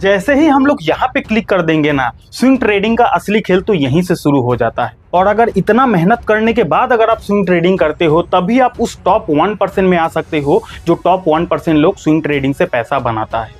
जैसे ही हम लोग यहाँ पे क्लिक कर देंगे ना, स्विंग ट्रेडिंग का असली खेल तो यहीं से शुरू हो जाता है। और अगर इतना मेहनत करने के बाद अगर आप स्विंग ट्रेडिंग करते हो, तभी आप उस टॉप 1% में आ सकते हो जो टॉप 1% लोग स्विंग ट्रेडिंग से पैसा बनाता है।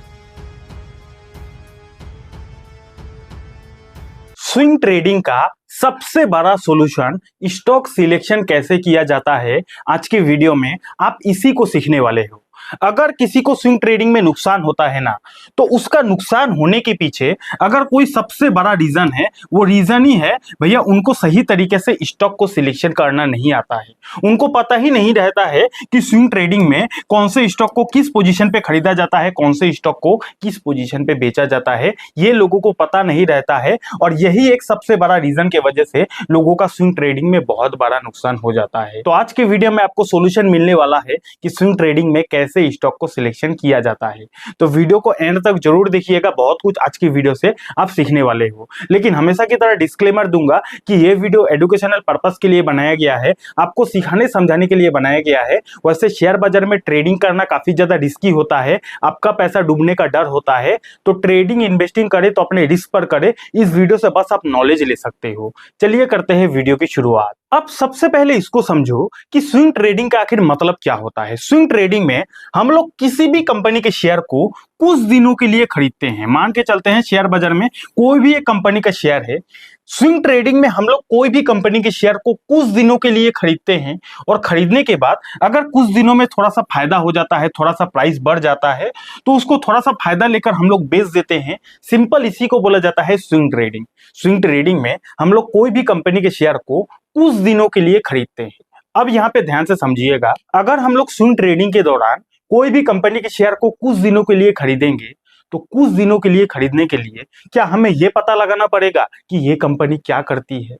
स्विंग ट्रेडिंग का सबसे बड़ा सॉल्यूशन स्टॉक सिलेक्शन कैसे किया जाता है, आज के वीडियो में आप इसी को सीखने वाले हो। अगर किसी को स्विंग ट्रेडिंग में नुकसान होता है ना, तो उसका नुकसान होने के पीछे अगर कोई सबसे बड़ा रीजन है, वो रीजन ही है भैया उनको सही तरीके से स्टॉक को सिलेक्शन करना नहीं आता है। उनको पता ही नहीं रहता है कि स्विंग ट्रेडिंग में कौन से स्टॉक को किस पोजीशन पे खरीदा जाता है, कौन से स्टॉक को किस पोजीशन पे बेचा जाता है, ये लोगों को पता नहीं रहता है। और यही एक सबसे बड़ा रीजन के वजह से लोगों का स्विंग ट्रेडिंग में बहुत बड़ा नुकसान हो जाता है। तो आज के वीडियो में आपको सॉल्यूशन मिलने वाला है कि स्विंग ट्रेडिंग में कैसे स्टॉक को सिलेक्शन किया जाता है। तो वीडियो को एंड तक जरूर देखिएगा, बहुत कुछ आज की वीडियो से आप सीखने वाले हो। लेकिन हमेशा की तरह डिस्क्लेमर दूंगा कि ये वीडियो एजुकेशनल पर्पस के लिए बनाया गया है, आपको सिखाने समझाने के लिए बनाया गया है। वैसे शेयर बाजार में ट्रेडिंग करना काफी ज्यादा रिस्की होता है, आपका पैसा डूबने का डर होता है। तो ट्रेडिंग इन्वेस्टिंग करे तो अपने रिस्क पर करे। इस वीडियो से बस आप नॉलेज ले सकते हो। चलिए करते हैं वीडियो की शुरुआत। अब सबसे पहले इसको समझो कि स्विंग ट्रेडिंग का आखिर मतलब क्या होता है। स्विंग ट्रेडिंग में हम लोग किसी भी कंपनी के शेयर को कुछ दिनों के लिए खरीदते हैं। मान के चलते हैं शेयर बाजार में कोई भी एक कंपनी का शेयर है, स्विंग ट्रेडिंग में हम लोग कोई भी कंपनी के शेयर को कुछ दिनों के लिए खरीदते हैं। और खरीदने के बाद अगर कुछ दिनों में थोड़ा सा फायदा हो जाता है, थोड़ा सा प्राइस बढ़ जाता है, तो उसको थोड़ा सा फायदा लेकर हम लोग बेच देते हैं। सिंपल इसी को बोला जाता है स्विंग ट्रेडिंग। स्विंग ट्रेडिंग में हम लोग कोई भी कंपनी के शेयर को कुछ दिनों के लिए खरीदते हैं। अब यहाँ पे ध्यान से समझिएगा, अगर हम लोग स्विंग ट्रेडिंग के दौरान कोई भी कंपनी के शेयर को कुछ दिनों के लिए खरीदेंगे, तो कुछ दिनों के लिए खरीदने के लिए क्या हमें यह पता लगाना पड़ेगा कि ये कंपनी क्या करती है?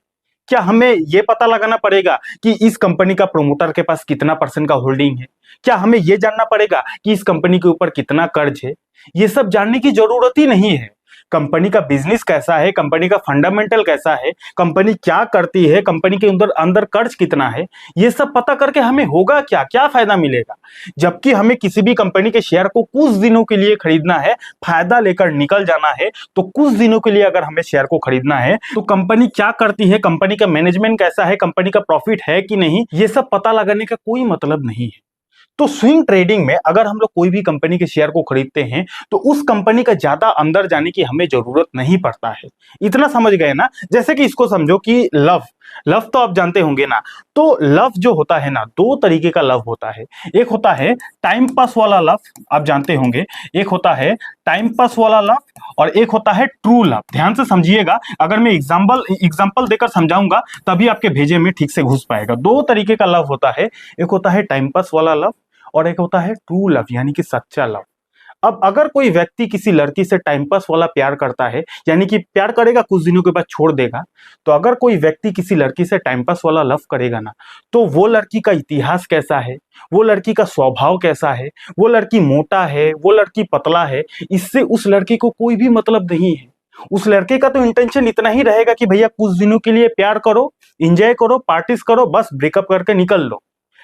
क्या हमें यह पता लगाना पड़ेगा कि इस कंपनी का प्रोमोटर के पास कितना % का होल्डिंग है? क्या हमें यह जानना पड़ेगा कि इस कंपनी के ऊपर कितना कर्ज है? ये सब जानने की जरूरत ही नहीं है। कंपनी का बिजनेस कैसा है, कंपनी का फंडामेंटल कैसा है, कंपनी क्या करती है, कंपनी के अंदर कर्ज कितना है, ये सब पता करके हमें होगा क्या, क्या फायदा मिलेगा? जबकि हमें किसी भी कंपनी के शेयर को कुछ दिनों के लिए खरीदना है, फायदा लेकर निकल जाना है। तो कुछ दिनों के लिए अगर हमें शेयर को खरीदना है, तो कंपनी क्या करती है, कंपनी का मैनेजमेंट कैसा है, कंपनी का प्रॉफिट है कि नहीं, ये सब पता लगाने का कोई मतलब नहीं है। तो स्विंग ट्रेडिंग में अगर हम लोग कोई भी कंपनी के शेयर को खरीदते हैं, तो उस कंपनी का ज्यादा अंदर जाने की हमें जरूरत नहीं पड़ता है। इतना समझ गए ना? जैसे कि इसको समझो कि लव तो आप जानते होंगे ना। तो लव जो होता है ना, दो तरीके का लव होता है। एक होता है टाइम पास वाला लव, आप जानते होंगे। एक होता है टाइम पास वाला लव और एक होता है ट्रू लव। ध्यान से समझिएगा, अगर मैं एग्जांपल देकर समझाऊंगा तभी आपके भेजे में ठीक से घुस पाएगा। दो तरीके का लव होता है, एक होता है टाइम पास वाला लव और एक होता है ट्रू लव, यानी कि सच्चा लव। अब अगर कोई व्यक्ति किसी लड़की से टाइम पास वाला प्यार करता है, यानी कि प्यार करेगा, कुछ दिनों के बाद छोड़ देगा। तो अगर कोई व्यक्ति किसी लड़की से टाइम पास वाला लव करेगा ना, तो वो लड़की का इतिहास कैसा है, वो लड़की का स्वभाव कैसा है, वो लड़की मोटा है, वो लड़की पतला है, इससे उस लड़की को कोई भी मतलब नहीं है। उस लड़के का तो इंटेंशन इतना ही रहेगा कि भैया कुछ दिनों के लिए प्यार करो, एंजॉय करो, पार्टीज करो, बस ब्रेकअप करके निकल लो।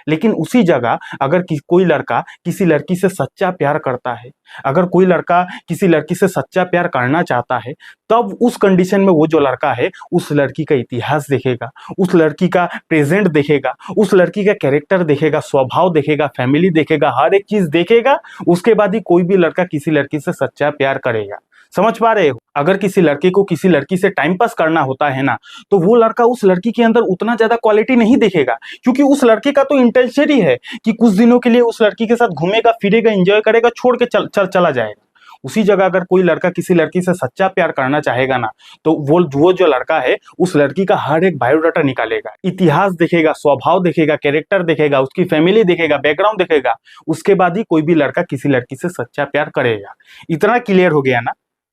लेकिन उसी जगह अगर कोई लड़का किसी लड़की से सच्चा प्यार करता है, अगर कोई लड़का किसी लड़की से सच्चा प्यार करना चाहता है, तब उस कंडीशन में वो जो लड़का है उस लड़की का इतिहास देखेगा, उस लड़की का प्रेजेंट देखेगा, उस लड़की का कैरेक्टर देखेगा, स्वभाव देखेगा, फैमिली देखेगा, हर एक चीज देखेगा। उसके बाद ही कोई भी लड़का किसी लड़की से सच्चा प्यार करेगा। समझ पा रहे हो? अगर किसी लड़के को किसी लड़की से टाइम पास करना होता है ना, तो वो लड़का उस लड़की के अंदर उतना ज्यादा क्वालिटी नहीं देखेगा, क्योंकि उस लड़के का तो इंटेंशन ही है कि कुछ दिनों के लिए उस लड़की के साथ घूमेगा, फिरेगा, एंजॉय करेगा, छोड़ के चला जाएगा। उसी जगह अगर कोई लड़का किसी लड़की से सच्चा प्यार करना चाहेगा ना, तो वो जो लड़का है उस लड़की का हर एक बायोडाटा निकालेगा, इतिहास देखेगा, स्वभाव देखेगा, कैरेक्टर देखेगा, उसकी फैमिली देखेगा, बैकग्राउंड देखेगा। उसके बाद ही कोई भी लड़का किसी लड़की से सच्चा प्यार करेगा। इतना क्लियर हो गया ना?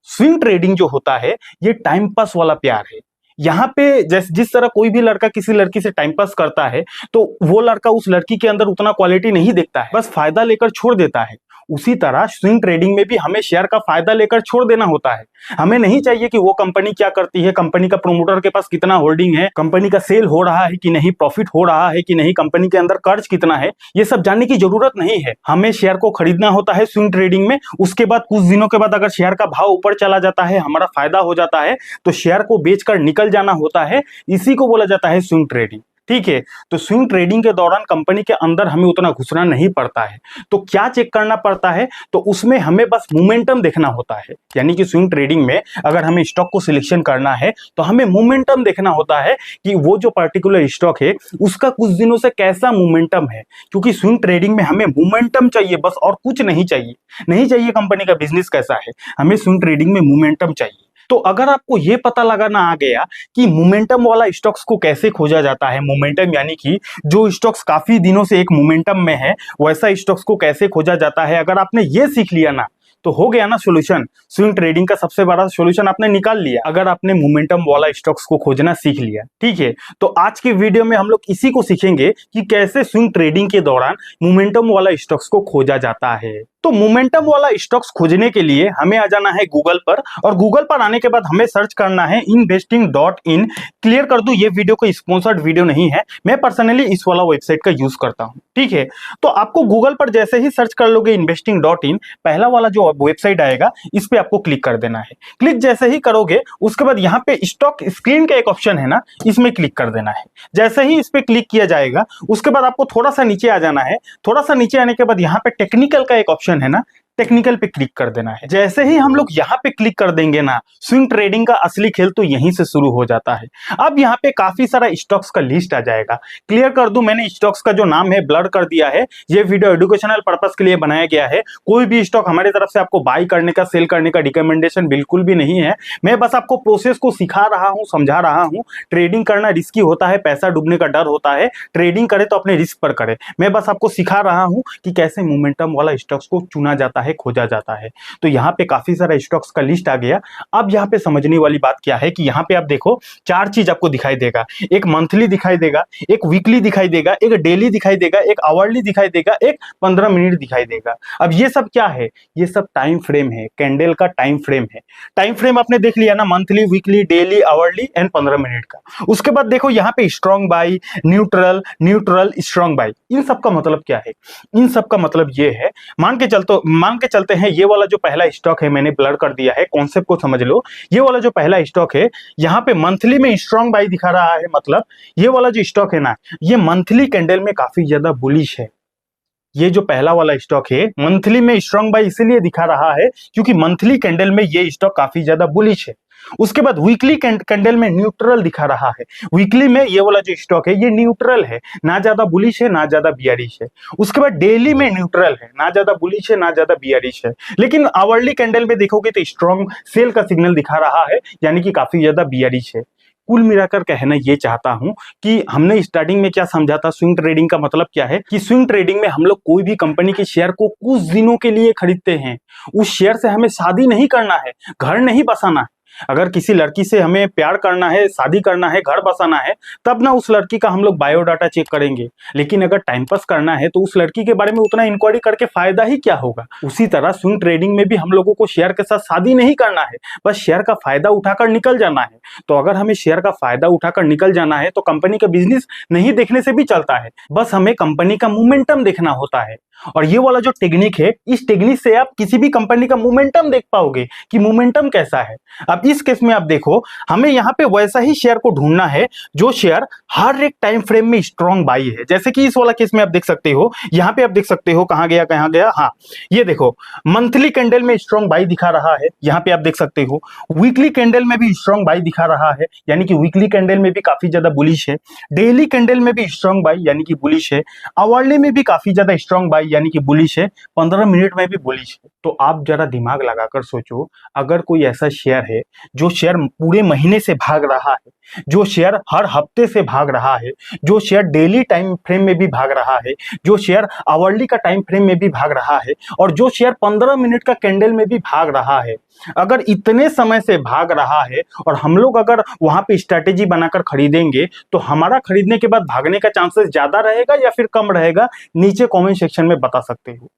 स्विंग ट्रेडिंग जो होता है ये टाइम पास वाला प्यार है। यहाँ पे जिस तरह कोई भी लड़का किसी लड़की से टाइम पास करता है, तो वो लड़का उस लड़की के अंदर उतना क्वालिटी नहीं देखता है, बस फायदा लेकर छोड़ देता है। उसी तरह स्विंग ट्रेडिंग में भी हमें शेयर का फायदा लेकर छोड़ देना होता है। हमें नहीं चाहिए कि वो कंपनी क्या करती है, कंपनी का प्रोमोटर के पास कितना होल्डिंग है, कंपनी का सेल हो रहा है कि नहीं, प्रॉफिट हो रहा है कि नहीं, कंपनी के अंदर कर्ज कितना है, ये सब जानने की जरूरत नहीं है। हमें शेयर को खरीदना होता है स्विंग ट्रेडिंग में। उसके बाद कुछ दिनों के बाद अगर शेयर का भाव ऊपर चला जाता है, हमारा फायदा हो जाता है, तो शेयर को बेचकर निकल जाना होता है। इसी को बोला जाता है स्विंग ट्रेडिंग। ठीक है, तो स्विंग ट्रेडिंग के दौरान कंपनी के अंदर हमें उतना घुसना नहीं पड़ता है। तो क्या चेक करना पड़ता है, तो उसमें हमें बस मोमेंटम देखना होता है। यानी कि स्विंग ट्रेडिंग में अगर हमें स्टॉक को सिलेक्शन करना है तो हमें मोमेंटम देखना होता है कि वो जो पर्टिकुलर स्टॉक है उसका कुछ दिनों से कैसा मोमेंटम है। क्योंकि स्विंग ट्रेडिंग में हमें मोमेंटम चाहिए बस, और कुछ नहीं चाहिए। नहीं चाहिए कंपनी का बिजनेस कैसा है, हमें स्विंग ट्रेडिंग में मोमेंटम चाहिए। तो अगर आपको ये पता लगाना आ गया कि मोमेंटम वाला स्टॉक्स को कैसे खोजा जाता है, मोमेंटम यानी कि जो स्टॉक्स काफी दिनों से एक मोमेंटम में है वैसा स्टॉक्स को कैसे खोजा जाता है, अगर आपने ये सीख लिया ना, तो हो गया ना सॉल्यूशन। स्विंग ट्रेडिंग का सबसे बड़ा सॉल्यूशन आपने निकाल लिया अगर आपने मोमेंटम वाला स्टॉक्स को खोजना सीख लिया। ठीक है, तो आज के वीडियो में हम लोग इसी को सीखेंगे कि कैसे स्विंग ट्रेडिंग के दौरान मोमेंटम वाला स्टॉक्स को खोजा जाता है। तो मोमेंटम वाला स्टॉक्स खोजने के लिए हमें आ जाना है गूगल पर, और गूगल पर आने के बाद हमें सर्च करना है investing.in। क्लियर कर दूं, ये वीडियो कोई स्पॉन्सर्ड वीडियो नहीं है, मैं पर्सनली इस वाला वेबसाइट का यूज करता हूं। ठीक है, तो आपको गूगल पर जैसे ही सर्च कर लोगे investing.in, पहला वाला जो वेबसाइट आएगा इस पे आपको क्लिक कर देना है। क्लिक जैसे ही करोगे उसके बाद यहाँ पे स्टॉक स्क्रीन का एक ऑप्शन है ना, इसमें क्लिक कर देना है। जैसे ही इस पे क्लिक किया जाएगा उसके बाद आपको थोड़ा सा नीचे आ जाना है। थोड़ा सा नीचे आने के बाद यहाँ पे टेक्निकल का एक ऑप्शन है ना, टेक्निकल पे क्लिक कर देना है। जैसे ही हम लोग यहाँ पे क्लिक कर देंगे ना, स्विंग ट्रेडिंग का असली खेल तो यहीं से शुरू हो जाता है। अब यहाँ पे काफी सारा स्टॉक्स का लिस्ट आ जाएगा। क्लियर कर दूं, मैंने स्टॉक्स का जो नाम है ब्लर कर दिया है। ये वीडियो एजुकेशनल पर्पस के लिए बनाया गया है। कोई भी स्टॉक हमारी तरफ से आपको बाई करने का, सेल करने का रिकमेंडेशन बिल्कुल भी नहीं है। मैं बस आपको प्रोसेस को सिखा रहा हूँ, समझा रहा हूँ। ट्रेडिंग करना रिस्की होता है, पैसा डूबने का डर होता है। ट्रेडिंग करे तो अपने रिस्क पर करे। मैं बस आपको सिखा रहा हूँ कि कैसे मोमेंटम वाला स्टॉक्स को चुना जाता है, खोजा जाता है। तो यहाँ पे काफी सारा स्टॉक्स का लिस्ट आ गया। अब यहाँ पे समझने वाली बात क्या है कि यहाँ पे आप देखो चार चीज आपको दिखाई देगा। एक मंथली दिखाई देगा, एक वीकली दिखाई देगा, एक डेली दिखाई देगा, एक आवरली दिखाई देगा, एक 15 मिनट दिखाई देगा। अब ये सब क्या है, ये सब टाइम फ्रेम है, कैंडल का टाइम फ्रेम है। टाइम फ्रेम आपने देख लिया ना, monthly, weekly, daily, hourly and 15 minute का। उसके बाद देखो यहाँ पे strong buy, neutral, neutral, strong buy. इन सब का मतलब क्या है, इन सब का मतलब ये है, मान के चलते हैं ये वाला जो पहला स्टॉक है, मैंने ब्लर कर दिया है, कॉन्सेप्ट को समझ लो। ये वाला जो पहला स्टॉक है यहाँ पे मंथली में स्ट्रॉन्ग बाई दिखा रहा है, मतलब ये वाला जो स्टॉक है ना, ये मंथली कैंडल में काफी ज्यादा बुलिश है। ये जो पहला वाला स्टॉक है मंथली में स्ट्रॉन्ग बाई इसीलिए दिखा रहा है क्योंकि मंथली कैंडल में ये स्टॉक काफी ज्यादा बुलिश है। उसके बाद वीकली कैंडल में न्यूट्रल दिखा रहा है। वीकली में ये वाला जो स्टॉक है ये न्यूट्रल है, ना ज्यादा बुलिश है ना ज्यादा बियरिश है। उसके बाद डेली में न्यूट्रल है, ना ज्यादा बुलिश है ना ज्यादा बियरिश है। लेकिन आवरली कैंडल में देखोगे तो स्ट्रॉन्ग सेल का सिग्नल दिखा रहा है, यानी कि काफी ज्यादा बियरिश है। कुल मिलाकर कहना ये चाहता हूं कि हमने स्टार्टिंग में क्या समझा था, स्विंग ट्रेडिंग का मतलब क्या है कि स्विंग ट्रेडिंग में हम लोग कोई भी कंपनी के शेयर को कुछ दिनों के लिए खरीदते हैं। उस शेयर से हमें शादी नहीं करना है, घर नहीं बसाना है। अगर किसी लड़की से हमें प्यार करना है, शादी करना है, घर बसाना है, तब ना उस लड़की का हम लोग बायोडाटा चेक करेंगे। लेकिन अगर टाइम पास करना है तो उस लड़की के बारे में उतना इंक्वायरी करके फायदा ही क्या होगा। उसी तरह स्विंग ट्रेडिंग में भी हम लोगों को शेयर के साथ शादी नहीं करना है, बस शेयर का फायदा उठाकर निकल जाना है। तो अगर हमें शेयर का फायदा उठाकर निकल जाना है तो कंपनी का बिजनेस नहीं देखने से भी चलता है, बस हमें कंपनी का मोमेंटम देखना होता है। और ये वाला जो टेक्निक है, इस टेक्निक से आप किसी भी कंपनी का मोमेंटम देख पाओगे कि मोमेंटम कैसा है। अब इस केस में आप देखो, हमें यहाँ पे वैसा ही शेयर को ढूंढना है जो शेयर हर एक टाइम फ्रेम में स्ट्रॉन्ग बाई है। जैसे कि इस वाला केस में आप देख सकते हो, यहाँ पे आप देख सकते हो, कहाँ गया, हाँ ये देखो मंथली कैंडल में स्ट्रॉन्ग बाई दिखा रहा है, यहाँ पे आप देख सकते हो। वीकली कैंडल में भी स्ट्रॉन्ग बाई दिखा रहा है, यानी कि वीकली कैंडल में भी काफी ज्यादा बुलिश है। डेली कैंडल में भी स्ट्रॉन्ग बाई यानी कि बुलिश है। आवरली में भी काफी ज्यादा स्ट्रॉन्ग बाई यानी कि बुलिश है। 15 मिनट में भी बुलिश है। तो आप जरा दिमाग लगाकर सोचो, अगर कोई ऐसा शेयर है जो शेयर पूरे महीने से भाग रहा है, जो शेयर हर हफ्ते से भाग रहा है, जो शेयर डेली टाइम फ्रेम में भी भाग रहा है, जो शेयर आवरली का टाइम फ्रेम में भी भाग रहा है, और जो शेयर 15 मिनट का कैंडल में भी भाग रहा है, अगर इतने समय से भाग रहा है और हम लोग अगर वहां पे स्ट्रेटेजी बनाकर खरीदेंगे तो हमारा खरीदने के बाद भागने का चांसेस ज्यादा रहेगा या फिर कम रहेगा, नीचे कमेंट सेक्शन में बता सकते हो।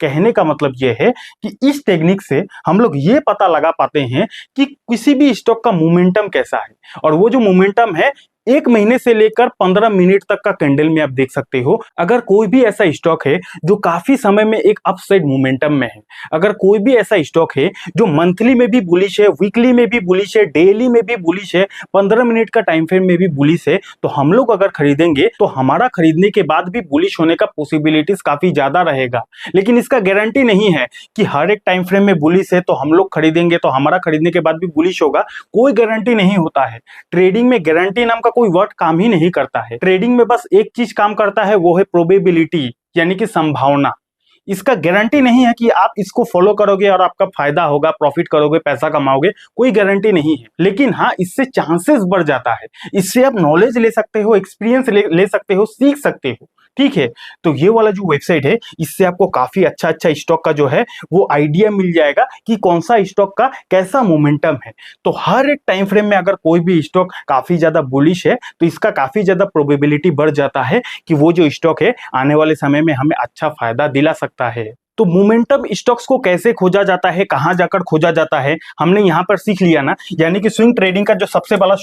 कहने का मतलब ये है कि इस टेक्निक से हम लोग ये पता लगा पाते हैं कि किसी भी स्टॉक का मोमेंटम कैसा है, और वो जो मोमेंटम है 1 महीने से लेकर 15 मिनट तक का कैंडल में आप देख सकते हो। अगर कोई भी ऐसा स्टॉक है जो काफी समय में एक अपसाइड मोमेंटम में है, अगर कोई भी ऐसा स्टॉक है जो मंथली में भी बुलिश है, वीकली में भी बुलिश है, डेली में भी बुलिश है, 15 मिनट का टाइम फ्रेम में भी बुलिश है, तो हम लोग अगर खरीदेंगे तो हमारा खरीदने के बाद भी बुलिश होने का पॉसिबिलिटीज काफी ज्यादा रहेगा। लेकिन इसका गारंटी नहीं है कि हर एक टाइम फ्रेम में बुलिश है तो हम लोग खरीदेंगे तो हमारा खरीदने के बाद भी बुलिश होगा, कोई गारंटी नहीं होता है। ट्रेडिंग में गारंटी नाम का कोई वर्ड काम ही नहीं करता है। ट्रेडिंग में बस एक चीज काम करता है, वो है प्रोबेबिलिटी, यानी कि संभावना। इसका गारंटी नहीं है कि आप इसको फॉलो करोगे और आपका फायदा होगा, प्रॉफिट करोगे, पैसा कमाओगे, कोई गारंटी नहीं है। लेकिन हाँ, इससे चांसेस बढ़ जाता है, इससे आप नॉलेज ले सकते हो, एक्सपीरियंस ले सकते हो, सीख सकते हो। ठीक है, तो ये वाला जो वेबसाइट है, इससे आपको काफी अच्छा स्टॉक का जो है वो आइडिया मिल जाएगा कि कौन सा स्टॉक का कैसा मोमेंटम है। तो हर एक टाइम फ्रेम में अगर कोई भी स्टॉक काफी ज्यादा बुलिश है तो इसका काफी ज्यादा प्रोबेबिलिटी बढ़ जाता है कि वो जो स्टॉक है आने वाले समय में हमें अच्छा फायदा दिला सकता है। तो मोमेंटम स्टॉक्स को कैसे खोजा जाता है, कहां जाकर खोजा जाता है, हमने यहां पर सीख लिया ना। यानी कि स्विंग ट्रेडिंग का जो सबसे बड़ा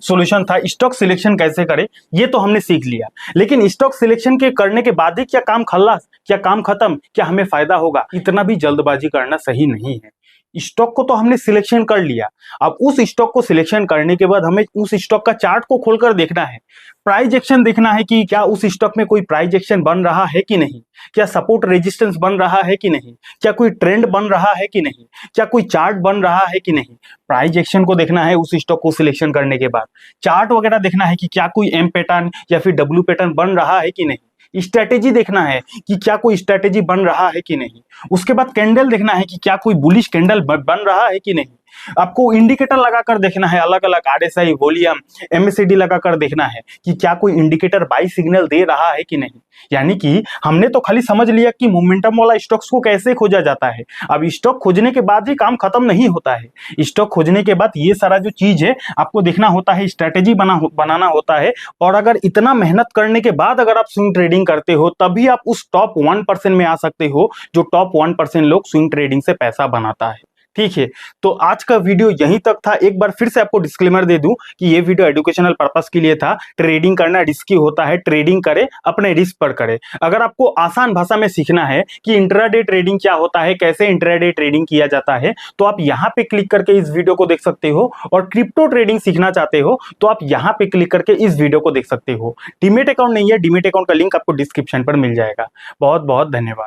सॉल्यूशन था, स्टॉक सिलेक्शन कैसे करें, ये तो हमने सीख लिया। लेकिन स्टॉक सिलेक्शन के करने के बाद ही क्या काम खल्लास, क्या काम खत्म, क्या हमें फायदा होगा, इतना भी जल्दबाजी करना सही नहीं है। स्टॉक को तो हमने सिलेक्शन कर लिया, अब उस स्टॉक को सिलेक्शन करने के बाद हमें उस स्टॉक का चार्ट को खोलकर देखना है, प्राइस एक्शन देखना है कि क्या उस स्टॉक में कोई प्राइस एक्शन बन रहा है कि नहीं, क्या सपोर्ट रेजिस्टेंस बन रहा है कि नहीं, क्या कोई ट्रेंड बन रहा है कि नहीं, क्या कोई चार्ट बन रहा है कि नहीं। प्राइस एक्शन को देखना है उस स्टॉक को सिलेक्शन करने के बाद, चार्ट वगैरह देखना है कि क्या कोई एम पैटर्न या फिर डब्ल्यू पैटर्न बन रहा है कि नहीं, स्ट्रेटेजी देखना है कि क्या कोई स्ट्रेटेजी बन रहा है कि नहीं, उसके बाद कैंडल देखना है कि क्या कोई बुलिश कैंडल बन रहा है कि नहीं। आपको इंडिकेटर लगाकर देखना है, अलग अलग आरएसआई, वॉल्यूम, एमएससीडी लगाकर देखना है कि क्या कोई इंडिकेटर बाई सिग्नल दे रहा है कि नहीं। यानी कि हमने तो खाली समझ लिया कि मोमेंटम वाला स्टॉक्स को कैसे खोजा जाता है। अब स्टॉक खोजने के बाद ही काम खत्म नहीं होता है। स्टॉक खोजने के बाद ये सारा जो चीज है आपको देखना होता है, स्ट्रेटेजी बनाना होता है। और अगर इतना मेहनत करने के बाद अगर आप स्विंग ट्रेडिंग करते हो तभी आप उस टॉप 1% में आ सकते हो, जो टॉप 1% लोग स्विंग ट्रेडिंग से पैसा बनाता है। ठीक है, तो आज का वीडियो यहीं तक था। एक बार फिर से आपको डिस्क्लेमर दे दूं कि ये वीडियो एजुकेशनल पर्पस के लिए था। ट्रेडिंग करना रिस्की होता है, ट्रेडिंग करें अपने रिस्क पर करें। अगर आपको आसान भाषा में सीखना है कि इंट्राडे ट्रेडिंग क्या होता है, कैसे इंट्राडे ट्रेडिंग किया जाता है, तो आप यहाँ पे क्लिक करके इस वीडियो को देख सकते हो। और क्रिप्टो ट्रेडिंग सीखना चाहते हो तो आप यहाँ पे क्लिक करके इस वीडियो को देख सकते हो। डीमेट अकाउंट नहीं है, डीमेट अकाउंट का लिंक आपको डिस्क्रिप्शन पर मिल जाएगा। बहुत बहुत धन्यवाद।